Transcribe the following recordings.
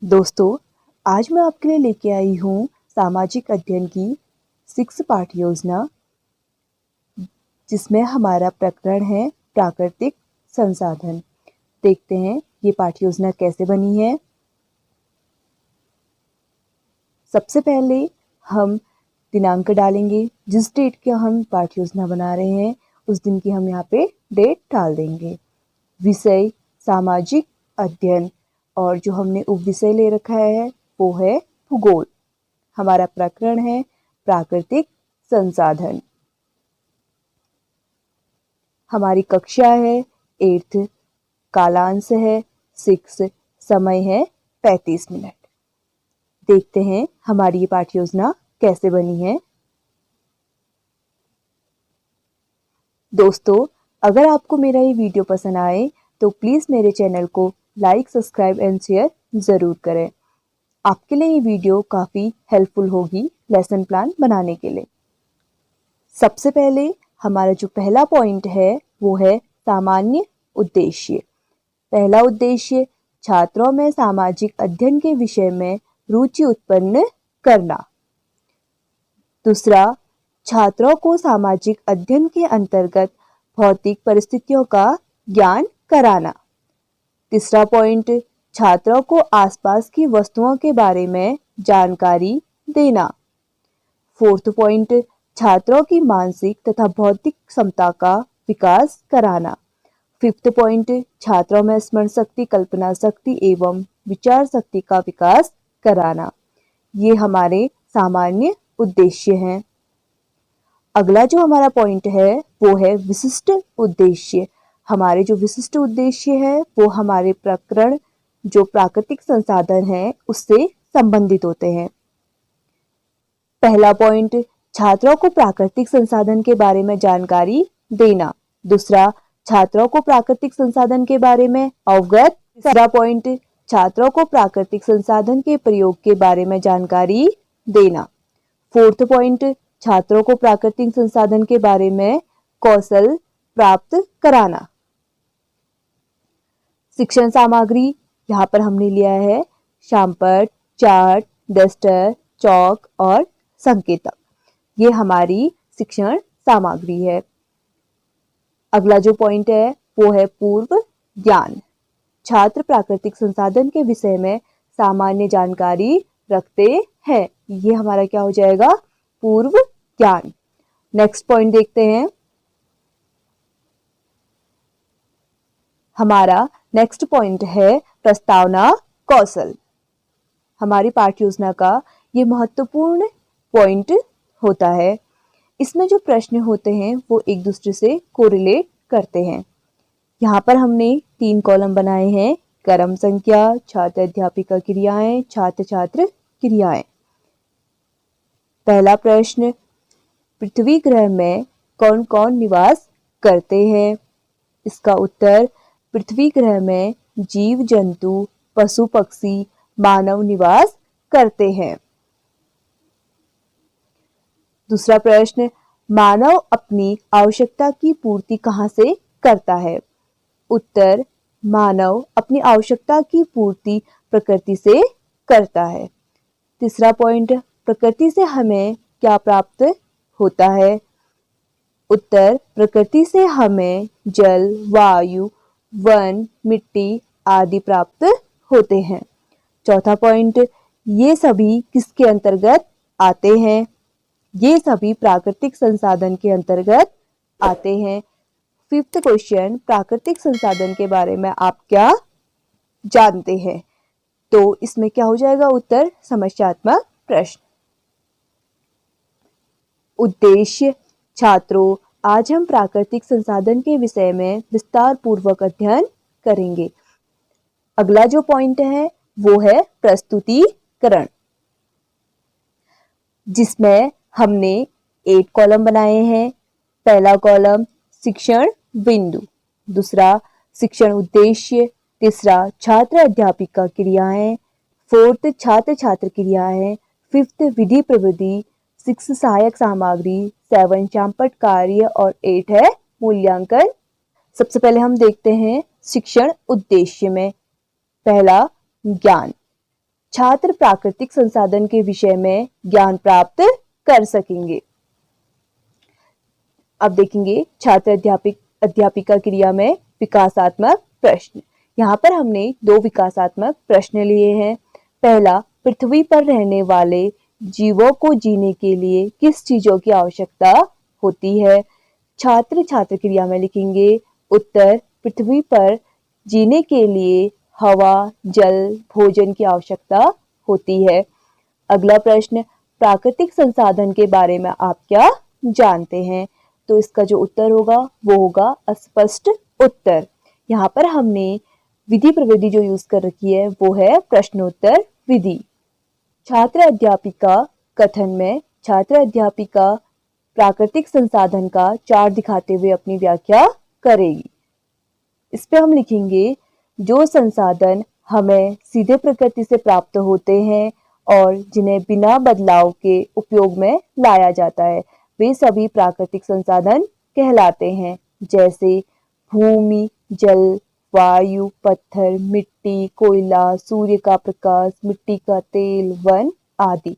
दोस्तों, आज मैं आपके लिए लेके आई हूँ सामाजिक अध्ययन की 6 पाठ योजना, जिसमें हमारा प्रकरण है प्राकृतिक संसाधन। देखते हैं ये पाठ योजना कैसे बनी है। सबसे पहले हम दिनांक डालेंगे। जिस डेट का हम पाठ योजना बना रहे हैं उस दिन की हम यहाँ पे डेट डाल देंगे। विषय सामाजिक अध्ययन और जो हमने उपविषय ले रखा है वो है भूगोल। हमारा प्रकरण है प्राकृतिक संसाधन। हमारी कक्षा है 8th, कालांश है 6, समय है 35 मिनट। देखते हैं हमारी ये पाठ योजना कैसे बनी है। दोस्तों, अगर आपको मेरा ये वीडियो पसंद आए तो प्लीज़ मेरे चैनल को लाइक, सब्सक्राइब एंड शेयर ज़रूर करें। आपके लिए ये वीडियो काफ़ी हेल्पफुल होगी लेसन प्लान बनाने के लिए। सबसे पहले हमारा जो पहला पॉइंट है वो है सामान्य उद्देश्य। पहला उद्देश्य छात्रों में सामाजिक अध्ययन के विषय में रुचि उत्पन्न करना। दूसरा, छात्रों को सामाजिक अध्ययन के अंतर्गत भौतिक परिस्थितियों का ज्ञान कराना। तीसरा पॉइंट, छात्रों को आसपास की वस्तुओं के बारे में जानकारी देना। फोर्थ पॉइंट, छात्रों की मानसिक तथा बौद्धिक क्षमता का विकास कराना। फिफ्थ पॉइंट, छात्रों में स्मरण शक्ति, कल्पना शक्ति एवं विचार शक्ति का विकास कराना। ये हमारे सामान्य उद्देश्य हैं। अगला जो हमारा पॉइंट है वो है विशिष्ट उद्देश्य। हमारे जो विशिष्ट उद्देश्य है वो हमारे प्रकरण जो प्राकृतिक संसाधन है उससे संबंधित होते हैं। पहला पॉइंट, छात्रों को प्राकृतिक संसाधन के बारे में जानकारी देना। दूसरा, छात्रों को प्राकृतिक संसाधन के बारे में अवगत। तीसरा पॉइंट, छात्रों को प्राकृतिक संसाधन के प्रयोग के बारे में जानकारी देना। फोर्थ पॉइंट, छात्रों को प्राकृतिक संसाधन के बारे में कौशल प्राप्त कराना। शिक्षण सामग्री यहाँ पर हमने लिया है शामपट, चार्ट, डस्टर, चौक और संकेतक। ये हमारी शिक्षण सामग्री है। अगला जो पॉइंट है वो है पूर्व ज्ञान। छात्र प्राकृतिक संसाधन के विषय में सामान्य जानकारी रखते हैं। ये हमारा क्या हो जाएगा? पूर्व ज्ञान। नेक्स्ट पॉइंट देखते हैं। हमारा नेक्स्ट पॉइंट है प्रस्तावना कौशल। हमारी पाठ्य योजना का ये महत्वपूर्ण पॉइंट होता है। इसमें जो प्रश्न होते हैं वो एक दूसरे से कोरिलेट करते हैं। यहाँ पर हमने 3 कॉलम बनाए हैं। क्रम संख्या, छात्र अध्यापिका क्रियाएं, छात्र छात्र क्रियाएं। पहला प्रश्न, पृथ्वी ग्रह में कौन कौन निवास करते हैं? इसका उत्तर, पृथ्वी ग्रह में जीव जंतु, पशु पक्षी, मानव निवास करते हैं। दूसरा प्रश्न, मानव अपनी आवश्यकता की पूर्ति कहाँ से करता है? उत्तर, मानव अपनी आवश्यकता की पूर्ति प्रकृति से करता है। तीसरा पॉइंट, प्रकृति से हमें क्या प्राप्त होता है? उत्तर, प्रकृति से हमें जल, वायु, वन, मिट्टी आदि प्राप्त होते हैं। चौथा पॉइंट, ये सभी किसके अंतर्गत आते हैं? ये सभी प्राकृतिक संसाधन के अंतर्गत आते हैं। फिफ्थ क्वेश्चन, प्राकृतिक संसाधन के बारे में आप क्या जानते हैं? तो इसमें क्या हो जाएगा उत्तर? समस्यात्मक प्रश्न। उद्देश्य, छात्रों, आज हम प्राकृतिक संसाधन के विषय में विस्तार पूर्वक अध्ययन करेंगे। अगला जो पॉइंट है वो है प्रस्तुतिकरण, जिसमें हमने 8 कॉलम बनाए हैं। पहला कॉलम शिक्षण बिंदु, दूसरा शिक्षण उद्देश्य, तीसरा छात्र अध्यापिका क्रियाएं, फोर्थ छात्र छात्र क्रियाएं, फिफ्थ विधि प्रविधि, 6 सहायक सामग्री, 7 चांपट कार्य और 8 है मूल्यांकन। सबसे पहले हम देखते हैं शिक्षण उद्देश्य में पहला ज्ञान। छात्र प्राकृतिक संसाधन के विषय में ज्ञान प्राप्त कर सकेंगे। अब देखेंगे छात्र अध्यापिका क्रिया में विकासात्मक प्रश्न। यहाँ पर हमने 2 विकासात्मक प्रश्न लिए हैं। पहला, पृथ्वी पर रहने वाले जीवों को जीने के लिए किस चीजों की आवश्यकता होती है? छात्र क्रिया में लिखेंगे उत्तर, पृथ्वी पर जीने के लिए हवा, जल, भोजन की आवश्यकता होती है। अगला प्रश्न, प्राकृतिक संसाधन के बारे में आप क्या जानते हैं? तो इसका जो उत्तर होगा वो होगा अस्पष्ट उत्तर। यहाँ पर हमने विधि प्रविधि जो यूज कर रखी है वो है प्रश्नोत्तर विधि। छात्र अध्यापिका कथन में छात्र अध्यापिका प्राकृतिक संसाधन का चार्ट दिखाते हुए अपनी व्याख्या करेगी। इस पे हम लिखेंगे जो संसाधन हमें सीधे प्रकृति से प्राप्त होते हैं और जिन्हें बिना बदलाव के उपयोग में लाया जाता है वे सभी प्राकृतिक संसाधन कहलाते हैं, जैसे भूमि, जल, वायु, पत्थर, मिट्टी, कोयला, सूर्य का प्रकाश, मिट्टी का तेल, वन आदि।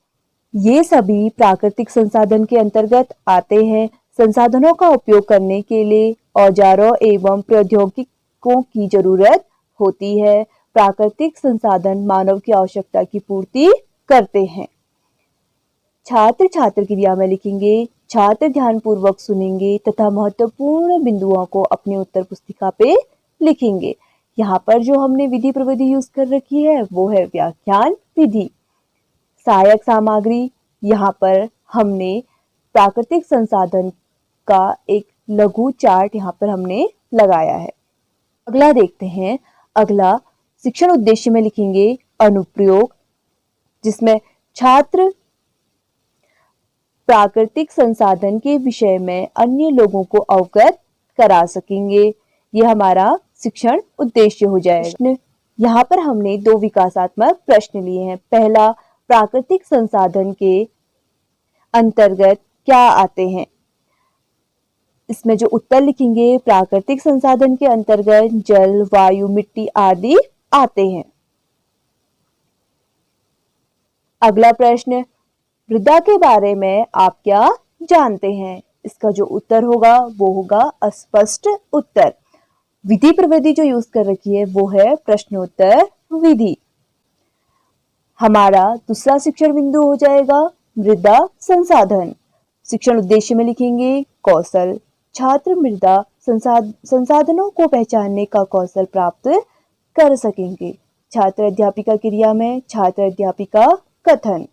ये सभी प्राकृतिक संसाधन के अंतर्गत आते हैं। संसाधनों का उपयोग करने के लिए औजारों एवं प्रौद्योगिकों की जरूरत होती है। प्राकृतिक संसाधन मानव की आवश्यकता की पूर्ति करते हैं। छात्र क्रिया में लिखेंगे छात्र ध्यानपूर्वक सुनेंगे तथा महत्वपूर्ण बिंदुओं को अपनी उत्तर पुस्तिका पे लिखेंगे। यहाँ पर जो हमने विधि प्रविधि यूज कर रखी है वो है व्याख्यान विधि। सहायक सामग्री, यहाँ पर हमने प्राकृतिक संसाधन का एक लघु चार्ट यहाँ पर हमने लगाया है। अगला देखते हैं। अगला शिक्षण उद्देश्य में लिखेंगे अनुप्रयोग, जिसमें छात्र प्राकृतिक संसाधन के विषय में अन्य लोगों को अवगत करा सकेंगे। ये हमारा शिक्षण उद्देश्य हो जाएगा। यहाँ पर हमने 2 विकासात्मक प्रश्न लिए हैं। पहला, प्राकृतिक संसाधन के अंतर्गत क्या आते हैं? इसमें जो उत्तर लिखेंगे प्राकृतिक संसाधन के अंतर्गत जल, वायु, मिट्टी आदि आते हैं। अगला प्रश्न, मृदा के बारे में आप क्या जानते हैं? इसका जो उत्तर होगा वो होगा अस्पष्ट उत्तर। विधि प्रविधि जो यूज कर रखी है वो है प्रश्नोत्तर विधि। हमारा दूसरा शिक्षण बिंदु हो जाएगा मृदा संसाधन। शिक्षण उद्देश्य में लिखेंगे कौशल। छात्र मृदा संसाधनों को पहचानने का कौशल प्राप्त कर सकेंगे। छात्र अध्यापिका क्रिया में छात्र अध्यापिका कथन,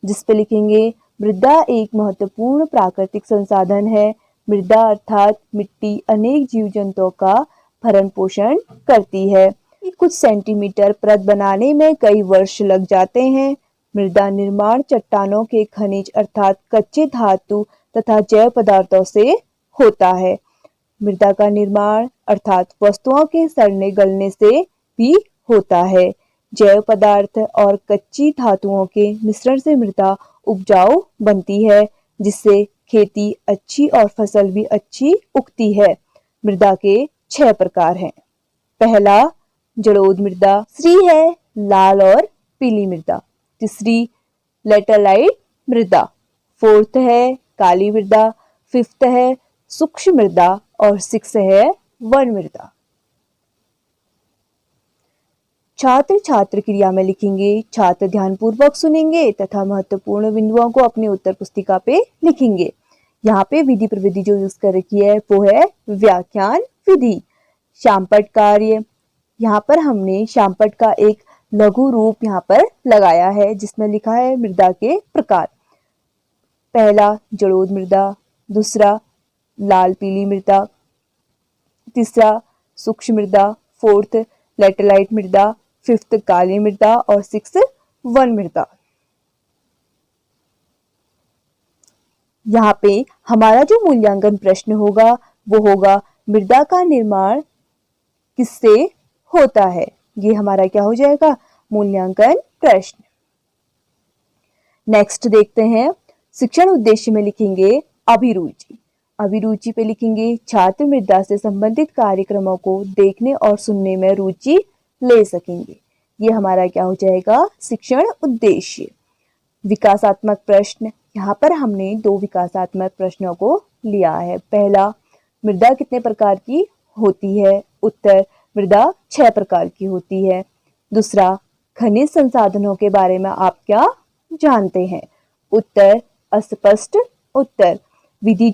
जिस पे लिखेंगे मृदा एक महत्वपूर्ण प्राकृतिक संसाधन है। मृदा अर्थात मिट्टी अनेक जीव जंतुओं का भरण पोषण करती है। कुछ सेंटीमीटर परत बनाने में कई वर्ष लग जाते हैं। मृदा निर्माण चट्टानों के खनिज अर्थात कच्चे धातु तथा जैव पदार्थों से होता है। मृदा का निर्माण अर्थात वस्तुओं के सड़ने गलने से भी होता है। जैव पदार्थ और कच्ची धातुओं के मिश्रण से मृदा उपजाऊ बनती है, जिससे खेती अच्छी और फसल भी अच्छी उगती है। मृदा के 6 प्रकार हैं। पहला जलोढ़ मृदा, दूसरी है लाल और पीली मृदा, तीसरी लेटराइट मृदा, फोर्थ है काली मृदा, फिफ्थ है सूक्ष्म मृदा और 6 है वन मृदा। छात्र क्रिया में लिखेंगे छात्र ध्यानपूर्वक सुनेंगे तथा महत्वपूर्ण बिंदुओं को अपनी उत्तर पुस्तिका पे लिखेंगे। यहाँ पे विधि प्रविधि जो यूज कर रखी है वो है व्याख्यान विधि। शामपट कार्य, यहाँ पर हमने शामपट का एक लघु रूप यहाँ पर लगाया है, जिसमें लिखा है मृदा के प्रकार। पहला जलोढ़ मृदा, दूसरा लाल पीली मृदा, तीसरा सूक्ष्म मृदा, फोर्थ लेटराइट मृदा, फिफ्थ काली मृदा और 6 वन मृदा। यहाँ पे हमारा जो मूल्यांकन प्रश्न होगा वो होगा मृदा का निर्माण किससे होता है। ये हमारा क्या हो जाएगा मूल्यांकन प्रश्न। नेक्स्ट देखते हैं। शिक्षण उद्देश्य में लिखेंगे अभिरुचि। अभिरुचि पे लिखेंगे छात्र मृदा से संबंधित कार्यक्रमों को देखने और सुनने में रुचि ले सकेंगे। ये हमारा क्या हो जाएगा, शिक्षण उद्देश्य। विकासात्मक प्रश्न, यहाँ पर हमने 2 विकासात्मक प्रश्नों को लिया है। पहला, मृदा कितने प्रकार की होती है? उत्तर, मृदा 6 प्रकार की होती है। दूसरा, खनिज संसाधनों के बारे में आप क्या जानते हैं? उत्तर, अस्पष्ट उत्तर। विधि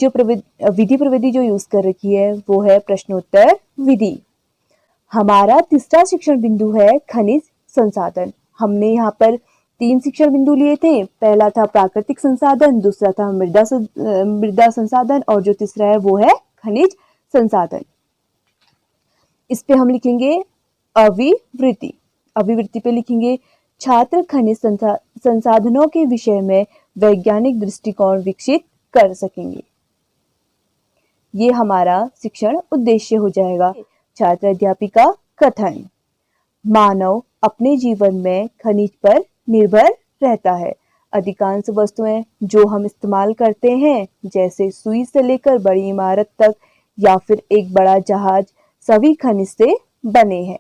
प्रविधि जो यूज कर रखी है वो है प्रश्नोत्तर विधि। हमारा तीसरा शिक्षण बिंदु है खनिज संसाधन। हमने यहाँ पर 3 शिक्षण बिंदु लिए थे। पहला था प्राकृतिक संसाधन, दूसरा था मृदा संसाधन और जो तीसरा है वो है खनिज संसाधन। इस पे हम लिखेंगे अभिवृत्ति। अभिवृत्ति पे लिखेंगे छात्र खनिज संसाधनों के विषय में वैज्ञानिक दृष्टिकोण विकसित कर सकेंगे। ये हमारा शिक्षण उद्देश्य हो जाएगा। छात्र अध्यापिका कथन, मानव अपने जीवन में खनिज पर निर्भर रहता है। अधिकांश वस्तुएं जो हम इस्तेमाल करते हैं, जैसे सुई से लेकर बड़ी इमारत तक या फिर एक बड़ा जहाज, सभी खनिज से बने हैं।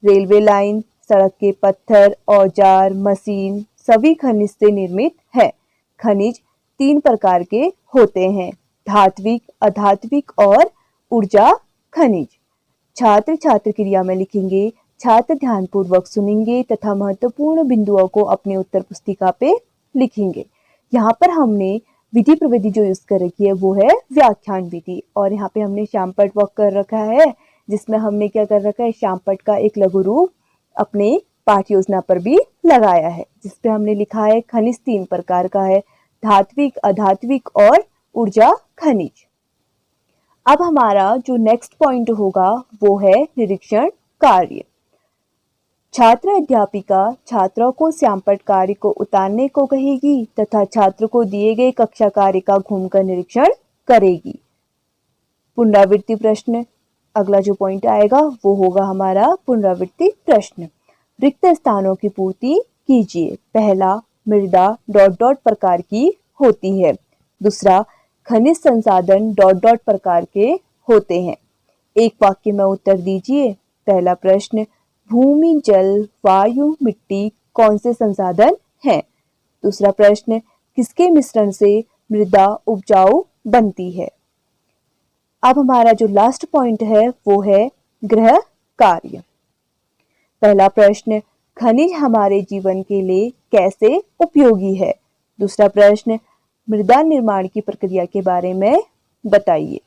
रेलवे लाइन, सड़क के पत्थर, औजार, मशीन सभी खनिज से निर्मित है। खनिज 3 प्रकार के होते हैं, धात्विक, अधात्विक और ऊर्जा खनिज। छात्र छात्र क्रिया में लिखेंगे, छात्र ध्यानपूर्वक सुनेंगे तथा महत्वपूर्ण बिंदुओं को अपने उत्तर पुस्तिका पे लिखेंगे। यहाँ पर हमने विधि प्रविधि जो यूज कर रखी है वो है व्याख्यान विधि, और यहाँ पे हमने श्यामपट्ट वर्क कर रखा है, जिसमें हमने क्या कर रखा है, श्यामपट्ट का एक लघु रूप अपने पाठ योजना पर भी लगाया है, जिसपे हमने लिखा है खनिज 3 प्रकार का है, धात्विक, अधात्विक और ऊर्जा खनिज। अब हमारा जो नेक्स्ट पॉइंट होगा वो है निरीक्षण कार्य। छात्र अध्यापिका छात्रों को श्यामपट्ट कार्य को उतारने को कहेगी तथा छात्र को दिए गए कक्षा कार्य का घूमकर निरीक्षण करेगी। पुनरावृत्ति प्रश्न, अगला जो पॉइंट आएगा वो होगा हमारा पुनरावृत्ति प्रश्न। रिक्त स्थानों की पूर्ति कीजिए। पहला, मृदा ... प्रकार की होती है। दूसरा, खनिज संसाधन ... प्रकार के होते हैं। एक वाक्य में उत्तर दीजिए। पहला प्रश्न, भूमि, जल, वायु, मिट्टी कौन से संसाधन हैं? दूसरा प्रश्न, किसके मिश्रण से मृदा उपजाऊ बनती है? अब हमारा जो लास्ट पॉइंट है वो है गृह कार्य। पहला प्रश्न, खनिज हमारे जीवन के लिए कैसे उपयोगी है? दूसरा प्रश्न, मृदा निर्माण की प्रक्रिया के बारे में बताइए।